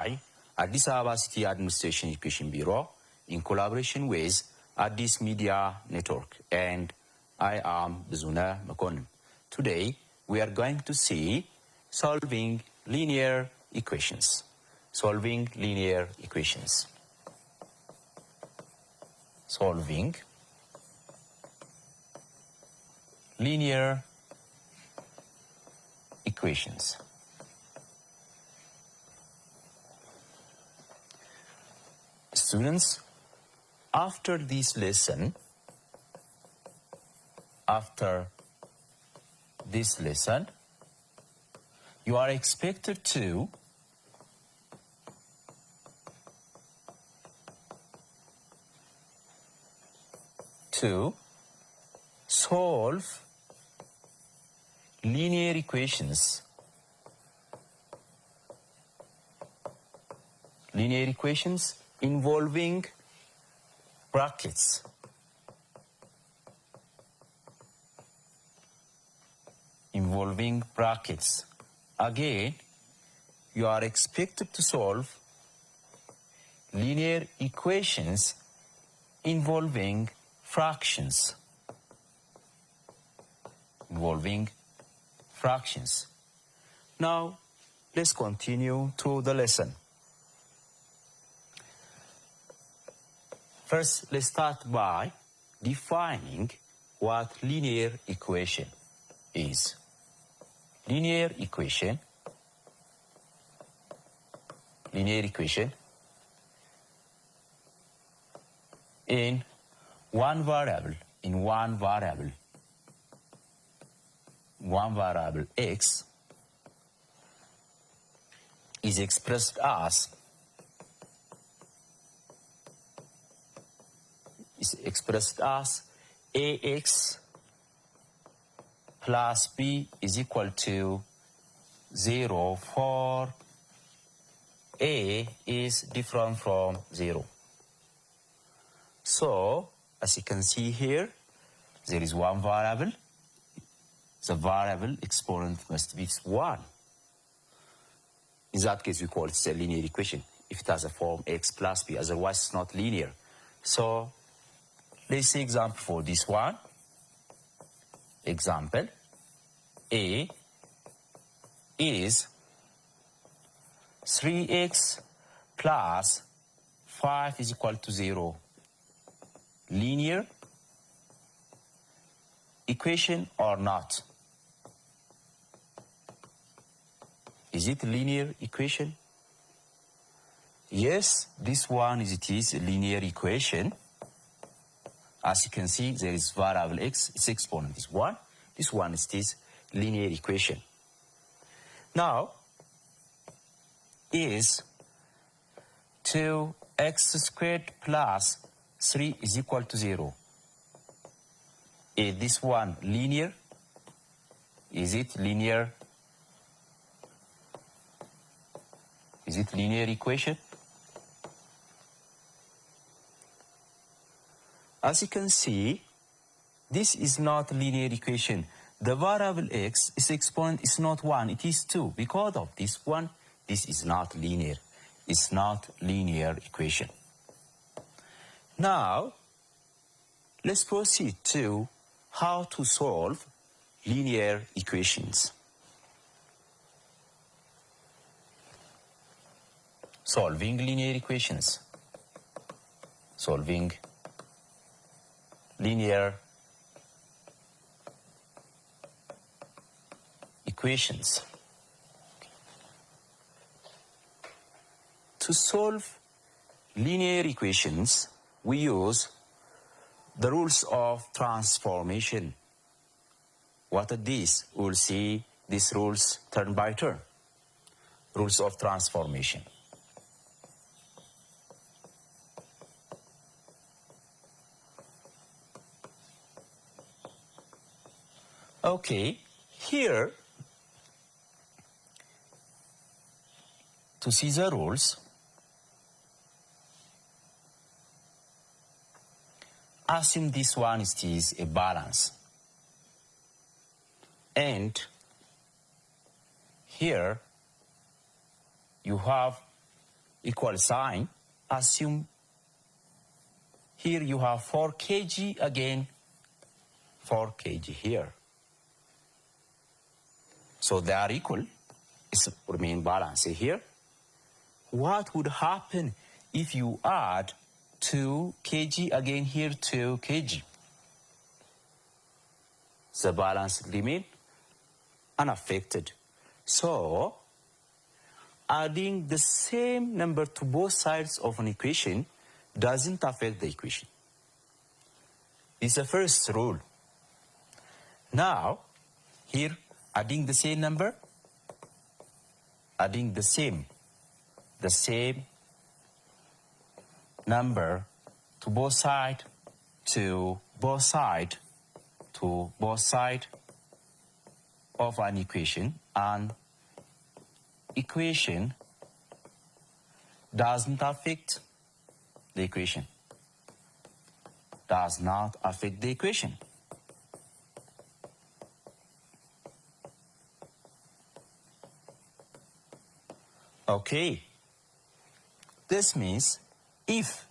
Addis Ababa City Administration Education Bureau in collaboration with Addis Media Network, and I am Bizuna Makonnen. Today we are going to see solving linear equations. Solving linear equations. Solving linear equations. Students, after this lesson, you are expected to solve linear equations. Linear equations involving brackets. Involving brackets. Again, you are expected to solve linear equations involving fractions. Involving fractions. Now, let's continue to the lesson. First, let's start by defining what linear equation is. Linear equation in one variable x is expressed as ax plus b is equal to 0 for a is different from 0. So, as you can see here, there is one variable. The variable exponent must be 1. In that case, we call it a linear equation if it has a form x plus b, otherwise it's not linear. So, let's see example for this one. Example, a is 3x plus 5 is equal to 0. Linear equation or not? Is it a linear equation? Yes, this one is a linear equation. As you can see, there is variable x, its exponent is 1. This one is this linear equation. Now, is 2x squared plus 3 is equal to 0. Is this one linear? Is it linear? Is it linear equation? As you can see, this is not linear equation. The variable x, its exponent is not 1, it is 2. Because of this one, this is not linear. It's not linear equation. Now, let's proceed to how to solve linear equations. Solving linear equations. Solving linear equations. To solve linear equations, we use the rules of transformation. What are these? We'll see these rules turn by turn. Rules of transformation. Okay, here, to see the rules, assume this one is a balance. And here you have equal sign, assume here you have 4 kg again, 4 kg here. So they are equal, it's remain balanced here. What would happen if you add 2 kg again here, 2 kg? The balance remain unaffected. So adding the same number to both sides of an equation doesn't affect the equation. It's the first rule. Now, here, adding the same number, adding the same number to both sides, of an equation, and equation doesn't affect the equation. Does not affect the equation. Okay. This means if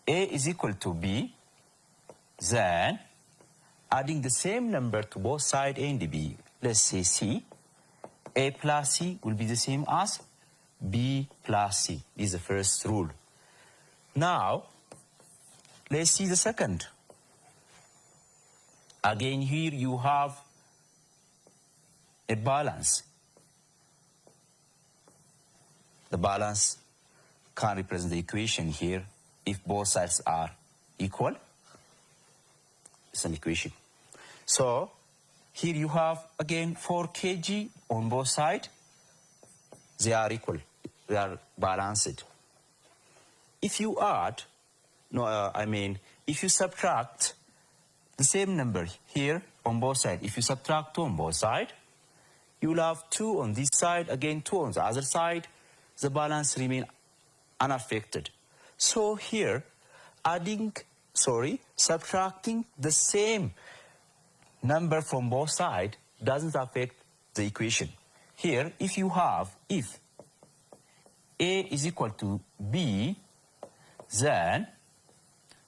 A is equal to B, then adding the same number to both sides A and B, let's say C, A plus C will be the same as B plus C. This is the first rule. Now, let's see the second. Again, here you have a balance. The balance can represent the equation here if both sides are equal. It's an equation. So, here you have again 4 kg on both sides. They are equal. They are balanced. If you add, if you subtract the same number here on both sides, if you subtract 2 on both sides, you will have 2 on this side, again 2 on the other side. The balance remain unaffected. So here, subtracting the same number from both sides doesn't affect the equation. Here, if A is equal to B, then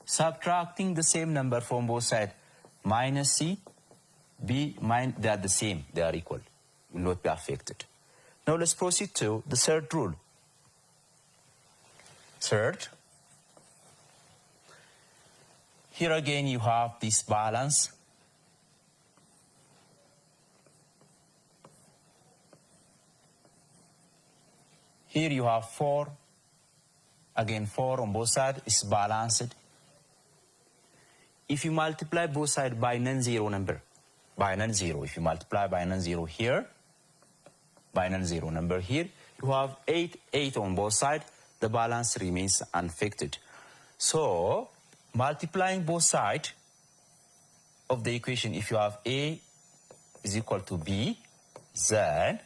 subtracting the same number from both sides, minus C, B, they are the same, they are equal, will not be affected. Now let's proceed to the third rule. Third, here again you have this balance. Here you have 4, again 4 on both sides is balanced. If you multiply both sides by non-zero number, if you multiply by non-zero here, by non-zero number here, you have 8 on both sides, the balance remains unaffected. So, multiplying both sides of the equation, if you have A is equal to B, then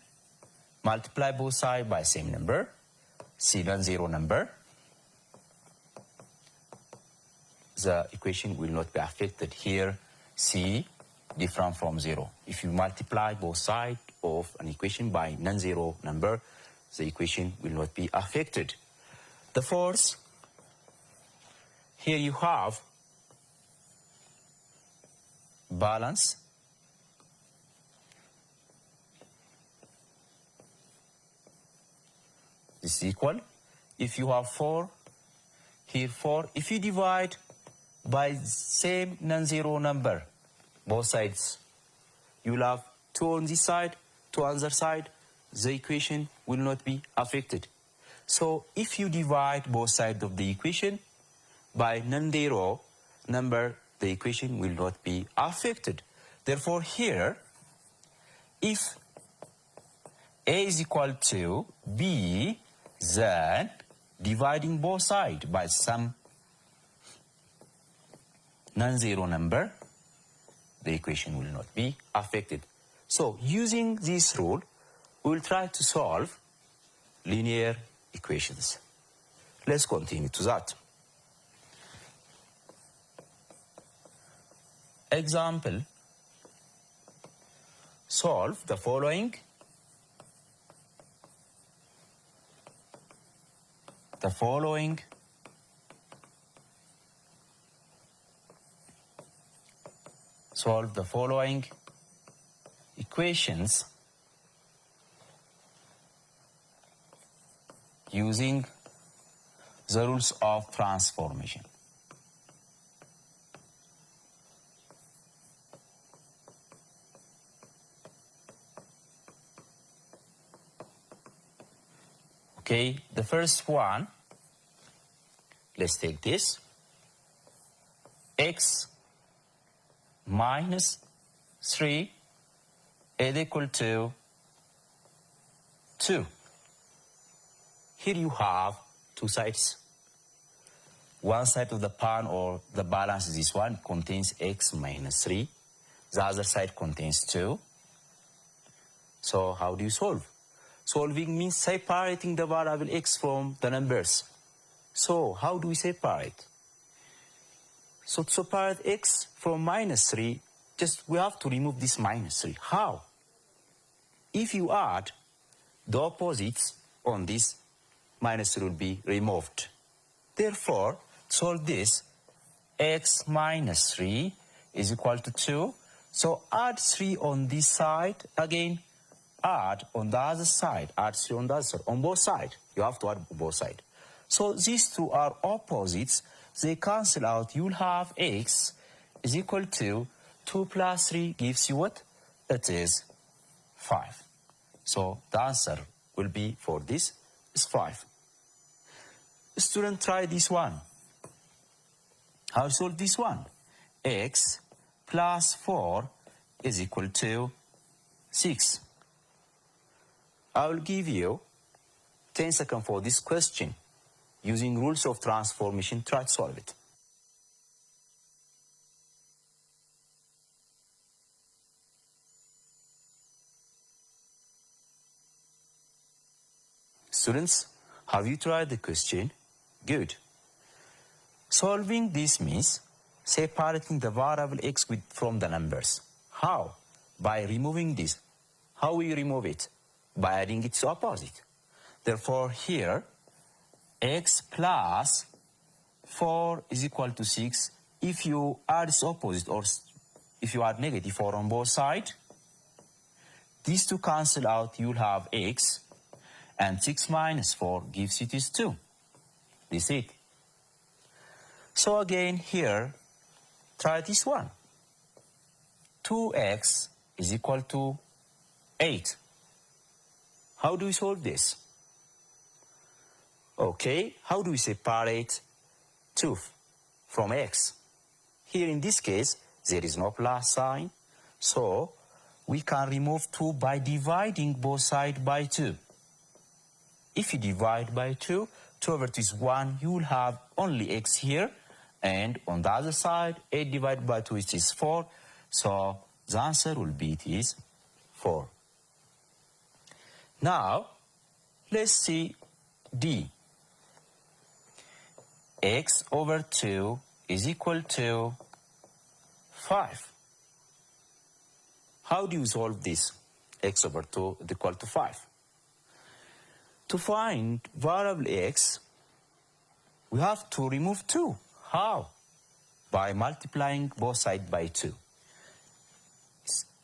multiply both sides by same number, C non-zero number, the equation will not be affected. Here, C different from 0. If you multiply both sides of an equation by non-zero number, the equation will not be affected. The fourth, here you have balance. This is equal. If you have 4, here 4, if you divide by same non-zero number, both sides, you will have 2 on this side, 2 on the other side, the equation will not be affected. So if you divide both sides of the equation by non-zero number, the equation will not be affected. Therefore here, if A is equal to B, then dividing both sides by some non-zero number, the equation will not be affected. So using this rule, we will try to solve linear equations. Let's continue to that. Example, solve the following. the following equations using the rules of transformation. Okay, the first one, let's take this. X minus 3 is equal to 2. Here you have two sides. One side of the pan or the balance is this one, contains x minus 3. The other side contains 2. So how do you solve? Solving means separating the variable x from the numbers. So how do we separate? So to separate x from minus 3, we have to remove this minus 3. How? If you add the opposites on this, minus 3 will be removed. Therefore, to solve this, x minus 3 is equal to 2. So add 3 on this side. Again, add on the other side. Add 3 on the other side. On both sides. You have to add both sides. So these two are opposites. They cancel out. You'll have x is equal to 2 plus 3 gives you what? It is 5. So the answer will be for this is 5. Student, try this one. How to solve this one? X plus 4 is equal to 6. I will give you 10 seconds for this question. Using rules of transformation, try to solve it. Students, have you tried the question? Good. Solving this means separating the variable x from the numbers. How? By removing this. How we remove it? By adding its opposite. Therefore, here, x plus 4 is equal to 6. If you add its opposite, or if you add negative 4 on both sides, these two cancel out, you'll have x, and 6 minus 4 gives you this 2. This is it. So again, here, try this one. 2x is equal to 8. How do we solve this? Okay, how do we separate 2 from x? Here in this case, there is no plus sign, so we can remove 2 by dividing both sides by 2. If you divide by 2, 2 over 2 is 1, you will have only x here, and on the other side, 8 divided by 2 is 4, so the answer will be it is 4. Now, let's see D. X over 2 is equal to 5. How do you solve this? X over 2 is equal to 5. To find variable x, we have to remove 2. How? By multiplying both sides by 2.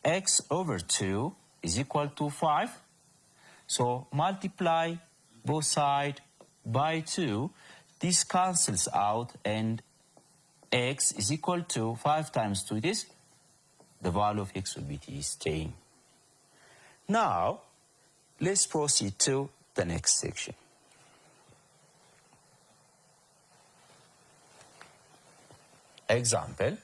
X over 2 is equal to 5. So multiply both sides by 2. This cancels out, and x is equal to 5 times 2 this. The value of x will be 10. Now, let's proceed to the next section. Example.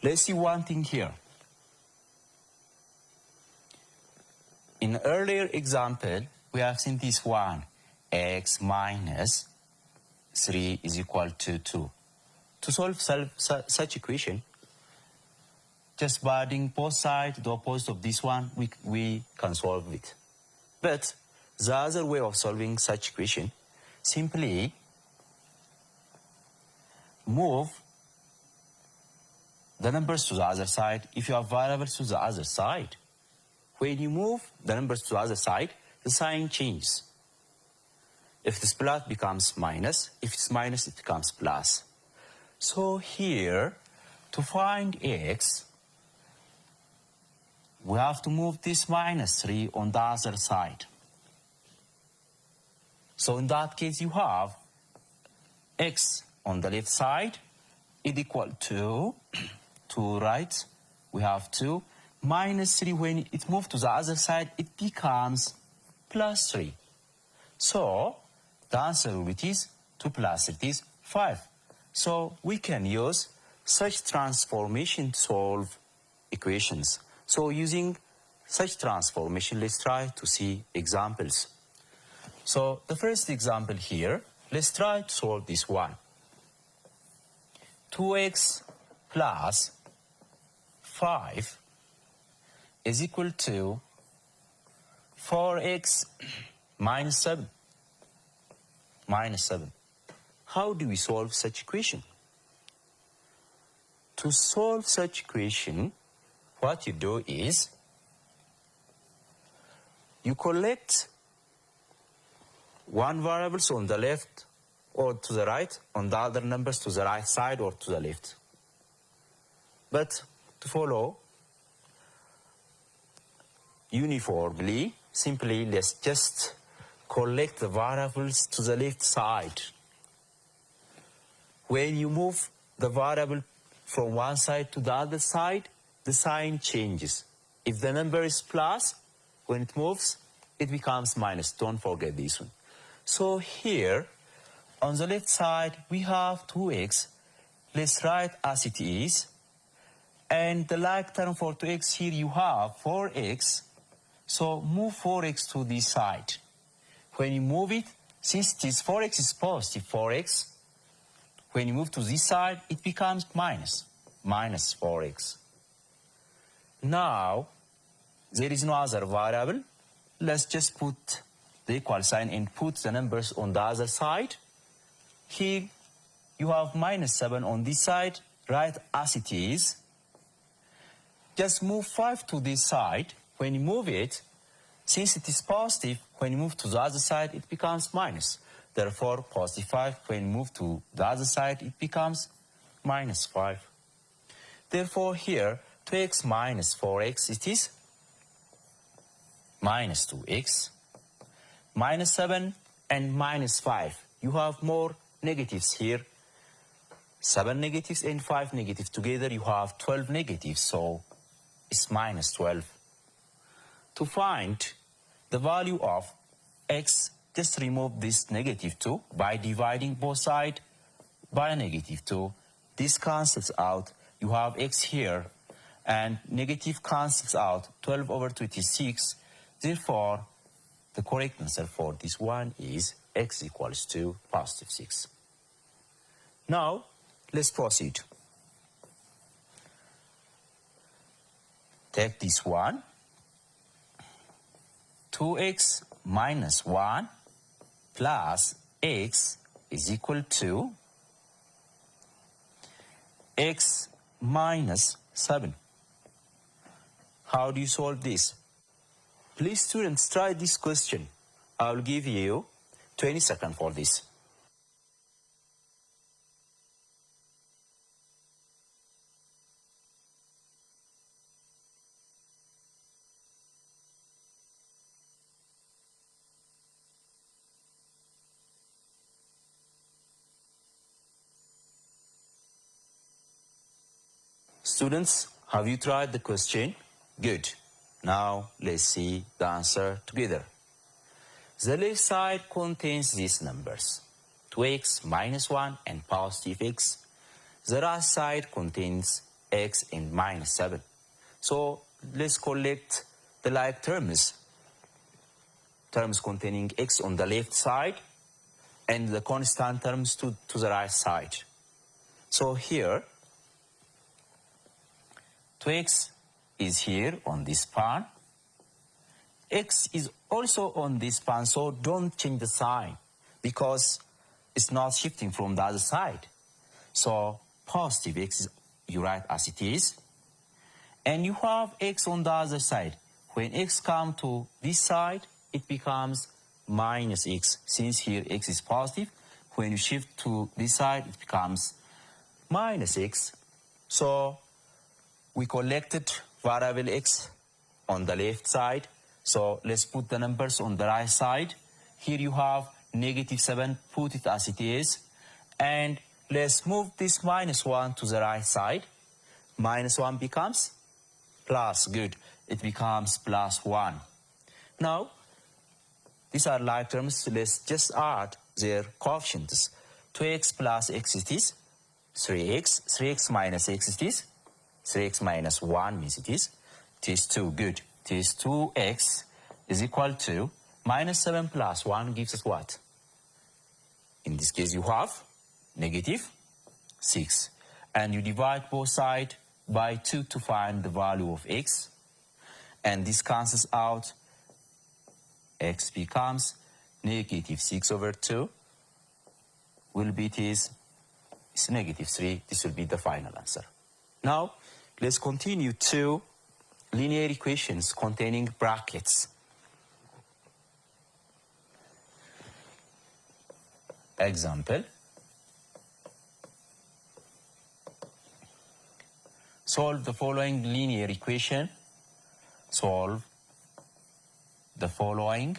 Let's see one thing here. In earlier example, we have seen this one, x minus 3 is equal to 2. To solve such equation, just by adding both sides, the opposite of this one, we can solve it. But the other way of solving such equation, simply move the numbers to the other side if you have variables to the other side. When you move the numbers to the other side, the sign changes. If it's plus, it becomes minus. If it's minus, it becomes plus. So here, to find x, we have to move this minus 3 on the other side. So in that case, you have x on the left side is equal to right, we have 2, minus 3. When it moves to the other side, it becomes plus 3. So the answer will be 2 plus 3 is 5. So we can use such transformation to solve equations. So using such transformation, let's try to see examples. So the first example here, let's try to solve this one. 2x plus 5 is equal to 4x minus 7. How do we solve such equation? To solve such equation, what you do is you collect one variables on the left or to the right, on the other numbers to the right side or to the left. But to follow uniformly, simply let's just collect the variables to the left side. When you move the variable from one side to the other side, the sign changes. If the number is plus, when it moves, it becomes minus. Don't forget this one. So here, on the left side, we have 2x. Let's write as it is. And the like term for 2x here, you have 4x. So move 4x to this side. When you move it, since this 4x is positive 4x, when you move to this side, it becomes minus 4x. Now, there is no other variable. Let's just put the equal sign and put the numbers on the other side. Here, you have minus 7 on this side, right as it is. Just move 5 to this side. When you move it, since it is positive, when you move to the other side, it becomes minus. Therefore, positive 5, when you move to the other side, it becomes minus 5. Therefore, here, 2x minus 4x, it is minus 2x, minus 7 and minus 5. You have more negatives here. 7 negatives and 5 negatives. Together, you have 12 negatives, so it's minus 12. To find the value of x, just remove this negative 2 by dividing both sides by negative 2. This cancels out. You have x here, and negative cancels out. 12 over 26. Therefore, the correct answer for this one is x equals to positive 6. Now, let's proceed. Take this one. 2x minus 1 plus x is equal to x minus 7. How do you solve this? Please, students, try this question. I will give you 20 seconds for this. Students, have you tried the question? Good. Now, let's see the answer together. The left side contains these numbers, 2x minus 1 and positive x. The right side contains x and minus 7. So, let's collect the like terms containing x on the left side and the constant terms to the right side. So here, 2x is here on this span. X is also on this span, so don't change the sign because it's not shifting from the other side. So positive x is you write as it is. And you have x on the other side. When x comes to this side, it becomes minus x. Since here x is positive, when you shift to this side, it becomes minus x. So we collected variable x on the left side. So let's put the numbers on the right side. Here you have -7, put it as it is. And let's move this -1 to the right side. -1 becomes plus, good. It becomes +1. Now, these are like terms. Let's just add their coefficients. 2x plus x it is 3x. 3x minus x it is 3x minus 1 means it is 2. Good. It is 2x is equal to -7 plus 1 gives us what? In this case, you have -6. And you divide both sides by 2 to find the value of x. And this cancels out. X becomes -6/2. Will be it's -3. This will be the final answer. Now, let's continue to linear equations containing brackets. Example. Solve the following linear equation. Solve the following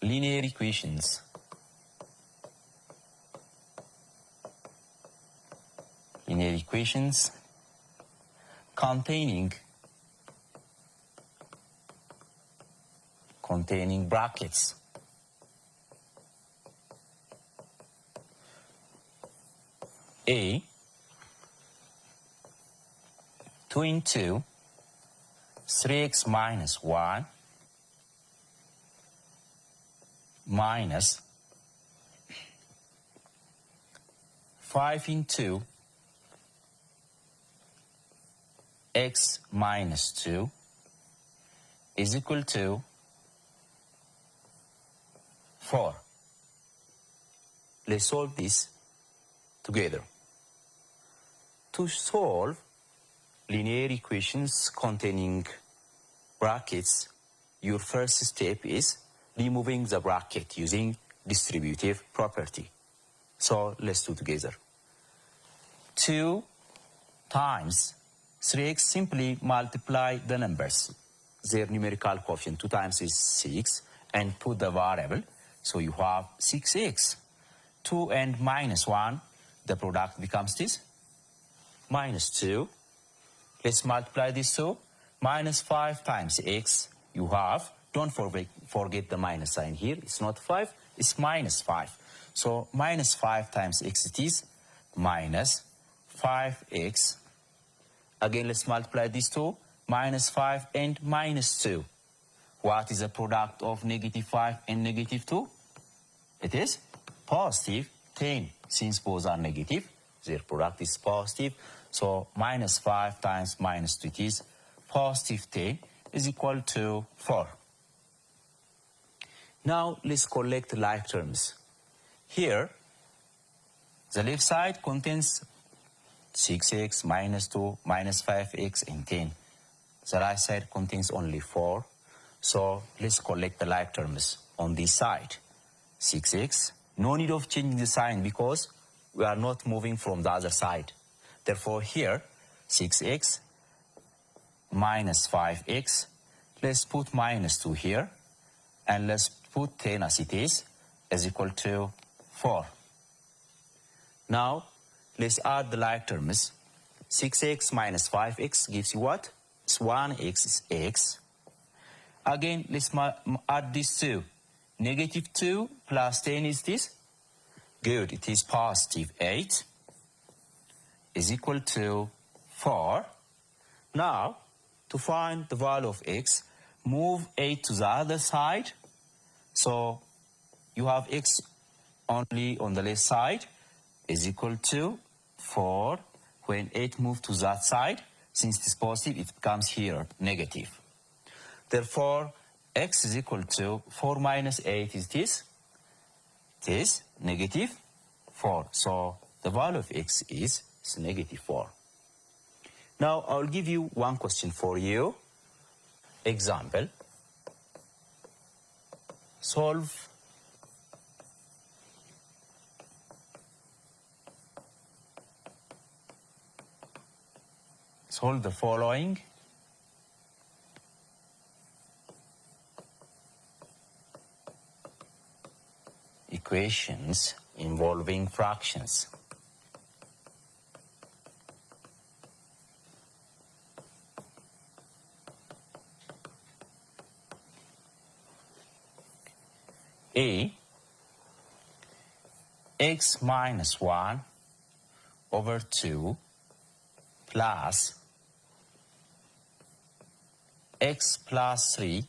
linear equations. Linear equations containing brackets. A 2 into 3x minus 1 minus 5 into x minus 2 is equal to 4. Let's solve this together. To solve linear equations containing brackets, your first step is removing the bracket using distributive property. So let's do together. 2 times 3x, simply multiply the numbers, their numerical coefficient. 2 times is 6, and put the variable. So you have 6x. 2 and -1, the product becomes this, -2. Let's multiply this two. -5 times x, you have, don't forget the minus sign here. It's not 5, it's -5. So -5 times x it is minus 5x. Again, let's multiply these two. -5 and -2. What is the product of -5 and -2? It is positive 10. Since both are negative, their product is positive. So -5 times -2, it is positive 10, is equal to 4. Now let's collect like terms. Here, the left side contains 6x, -2, -5x, and 10. The right side contains only 4. So let's collect the like terms on this side. 6x, no need of changing the sign because we are not moving from the other side. Therefore here, 6x minus 5x, let's put -2 here, and let's put 10 as it is equal to 4. Now, let's add the like terms. 6x minus 5x gives you what? It's 1x is x. Again, let's add these two. -2 plus 10 is this? Good, it is positive 8 is equal to 4. Now, to find the value of x, move 8 to the other side. So, you have x only on the left side is equal to 4. When 8 moves to that side, since it is positive, it becomes here negative. Therefore, x is equal to 4 minus 8 is this. It is -4. So the value of x is negative 4. Now I'll give you one question for you. Example, solve the following equations involving fractions. A, x minus 1 over 2 plus x plus 3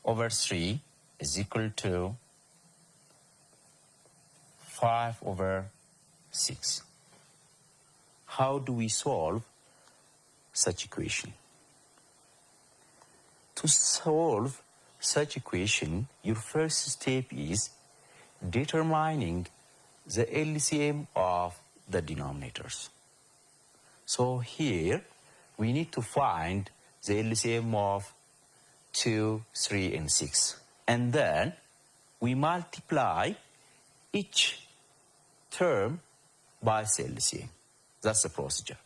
over 3 is equal to 5 over 6. How do we solve such equation? To solve such equation, your first step is determining the LCM of the denominators. So here we need to find the LCM of 2, 3, and 6. And then we multiply each term by its LCM. That's the procedure.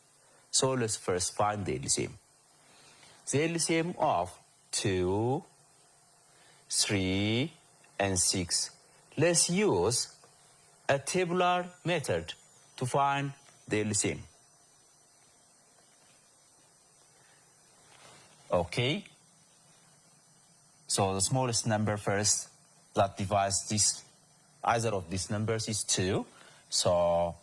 So let's first find the LCM. The LCM of 2, 3, and 6. Let's use a tabular method to find the LCM. Okay. So the smallest number first that divides this, either of these numbers, is 2. So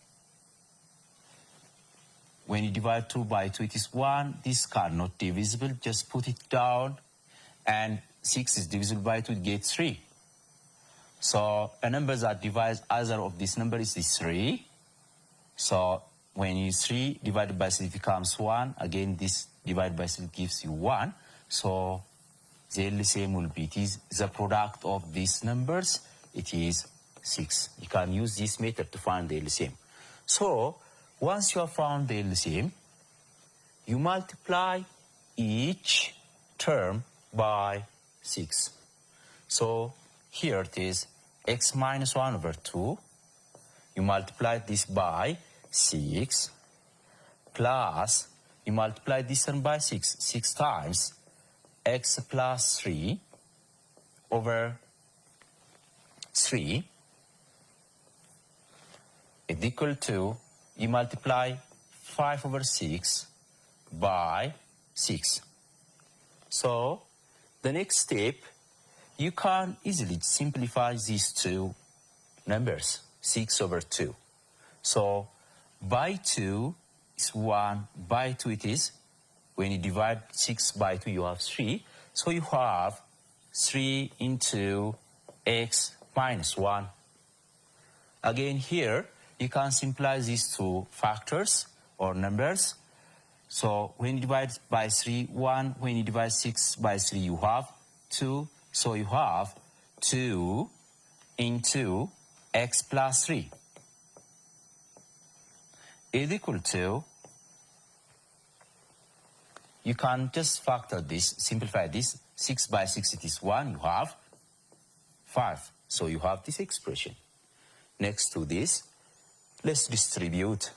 when you divide 2 by 2, it is 1. This cannot be divisible. Just put it down. And 6 is divisible by 2, it gets 3. So a number that divides either of these numbers is 3. So when you 3 divided by 3 becomes 1. Again, this divided by 3 gives you 1. So the LCM will be, it is the product of these numbers, it is 6. You can use this method to find the LCM. So once you have found the LCM, you multiply each term by 6. So here it is x minus 1 over 2. You multiply this by 6 plus you multiply this one by 6. 6 times x plus 3 over 3 is equal to, you multiply 5 over 6 by 6. So the next step, you can easily simplify these two numbers, 6 over 2. So by 2 is 1, by 2 it is, when you divide 6 by 2 you have 3. So you have 3 into x minus 1. Again here, you can simplify these two factors or numbers. So when you divide by 3, 1. When you divide 6 by 3, you have 2. So you have 2 into x plus 3 is equal to, you can just factor this, simplify this. 6 by 6, it is 1. You have 5. So you have this expression. Next to this, let's distribute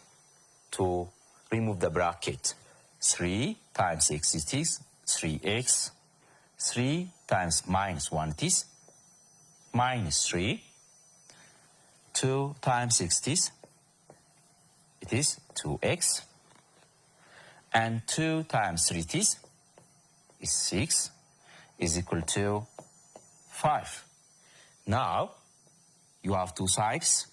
to remove the bracket. 3 times x it is 3x. 3 times minus 1 it is minus 3. 2 times x it is 2x. And 2 times 3 it is 6 is equal to 5. Now you have two sides.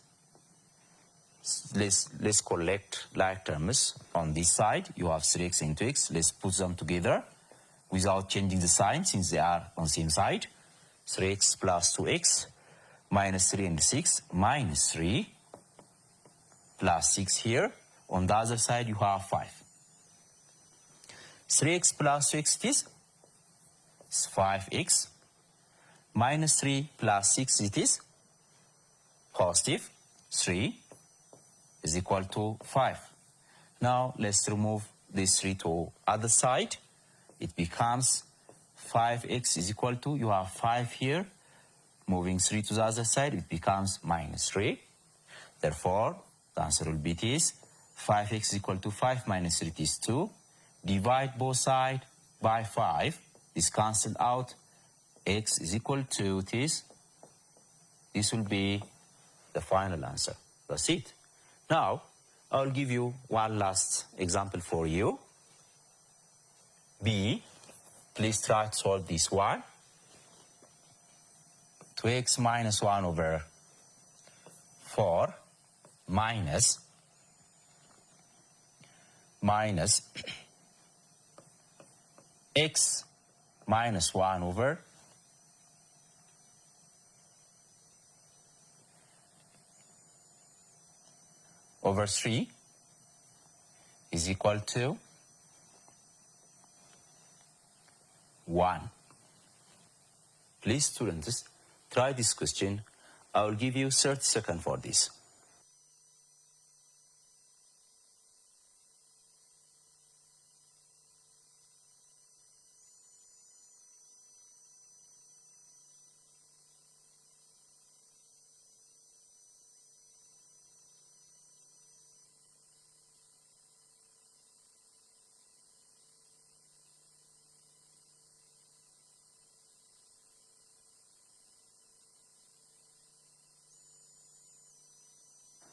Let's collect like terms. On this side, you have 3x and 2x. Let's put them together without changing the sign since they are on the same side. 3x plus 2x minus 3 and 6 minus 3 plus 6 here. On the other side, you have 5. 3x plus 2x is 5x minus 3 plus 6 it is positive 3 is equal to 5. Now let's remove this 3 to other side. It becomes 5x is equal to, you have 5 here. Moving 3 to the other side, it becomes minus 3. Therefore, the answer will be this. 5x is equal to 5 minus 3 is 2. Divide both sides by 5. This cancelled out. X is equal to this. This will be the final answer. That's it. Now, I'll give you one last example for you. B, please try to solve this one. 2x minus 1 over 4 minus x minus 1 over 3 is equal to 1. Please, students, try this question. I will give you 30 seconds for this.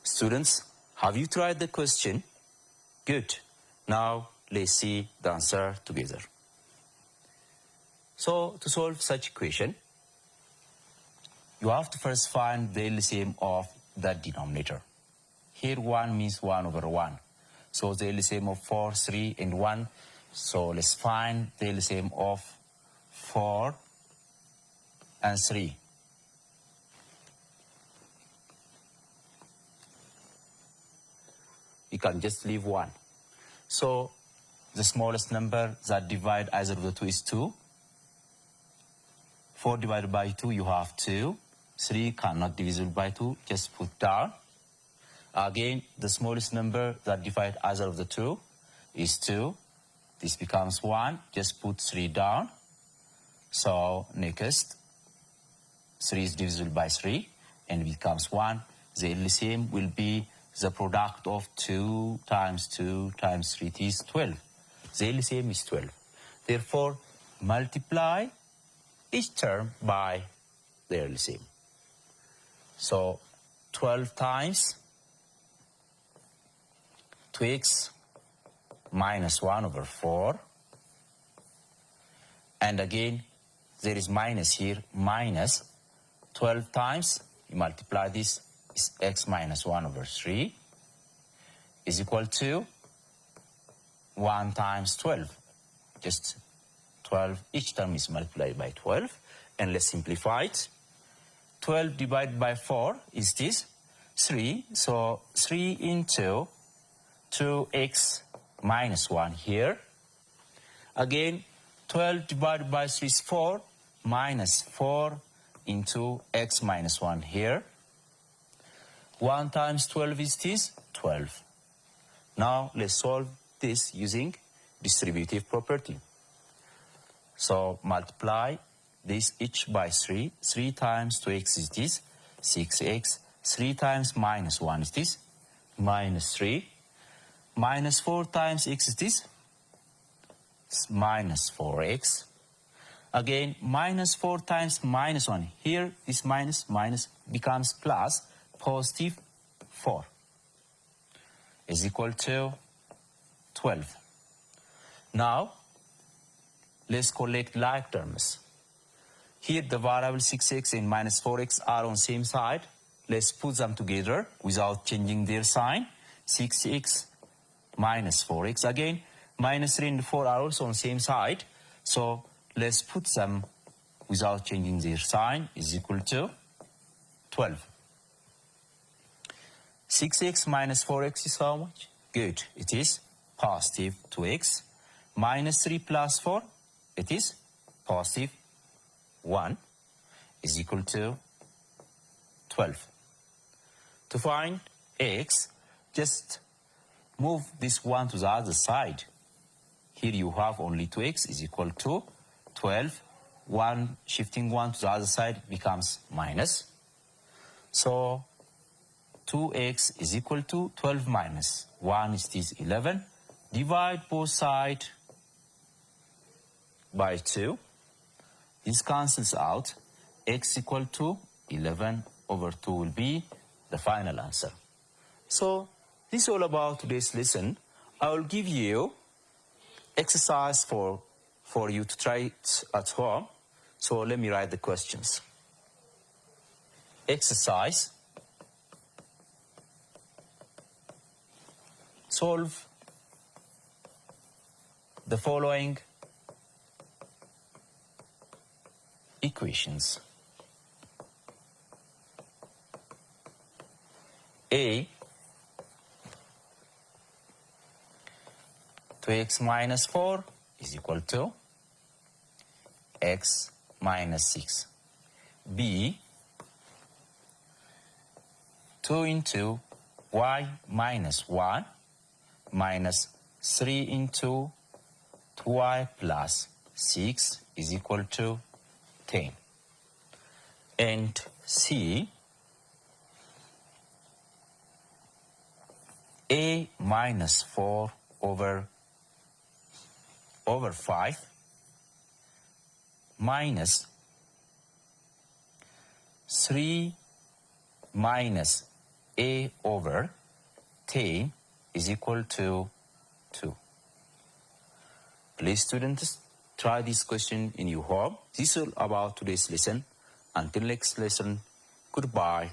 Students, have you tried the question? Good. Now, let's see the answer together. So, to solve such equation, you have to first find the LCM of the denominator. Here 1 means 1 over 1. So, the LCM of 4, 3, and 1. So, let's find the LCM of 4 and 3. You can just leave 1. So, the smallest number that divide either of the two is 2. 4 divided by 2, you have 2. 3 cannot divisible by 2, just put down. Again, the smallest number that divide either of the two is 2. This becomes 1, just put 3 down. So, next, 3 is divisible by 3, and it becomes 1. The LCM will be the product of 2 times 2 times 3 is 12. The LCM is 12. Therefore, multiply each term by the LCM. So, 12 times 2x minus 1 over 4. And again, there is minus here, minus 12 times, you multiply this, is x minus 1 over 3 is equal to 1 times 12. Just 12, each term is multiplied by 12. And let's simplify it. 12 divided by 4 is this, 3. So 3 into 2x minus 1 here. Again, 12 divided by 3 is 4, minus 4 into x minus 1 here. 1 times 12 is this, 12. Now, let's solve this using distributive property. So, multiply this each by 3. 3 times 2x is this, 6x. 3 times minus 1 is this, minus 3. Minus 4 times x is this, it's minus 4x. Again, minus 4 times minus 1. Here, this minus becomes plus. Positive 4 is equal to 12. Now, let's collect like terms. Here, the variable 6x and minus 4x are on same side. Let's put them together without changing their sign. 6x minus 4x. Again, minus 3 and 4 are also on same side. So, let's put them without changing their sign is equal to 12. 6x minus 4x is how much? Good. It is positive 2x. Minus 3 plus 4, it is positive 1 is equal to 12. To find x, just move this 1 to the other side. Here you have only 2x is equal to 12. Shifting 1 to the other side becomes minus. So 2x is equal to 12 minus 1 is 11. Divide both sides by 2. This cancels out. X equal to 11 over 2 will be the final answer. So this is all about today's lesson. I will give you exercise for you to try it at home. So let me write the questions. Exercise. Solve the following equations. A, 2x minus 4 is equal to x minus 6. B, 2 into y minus 1 minus 3 into 2y plus 6 is equal to 10. And C, a minus 4 over 5 minus 3 minus a over 10 is equal to 2. Please, students, try this question in your home. This is all about today's lesson. Until next lesson, goodbye.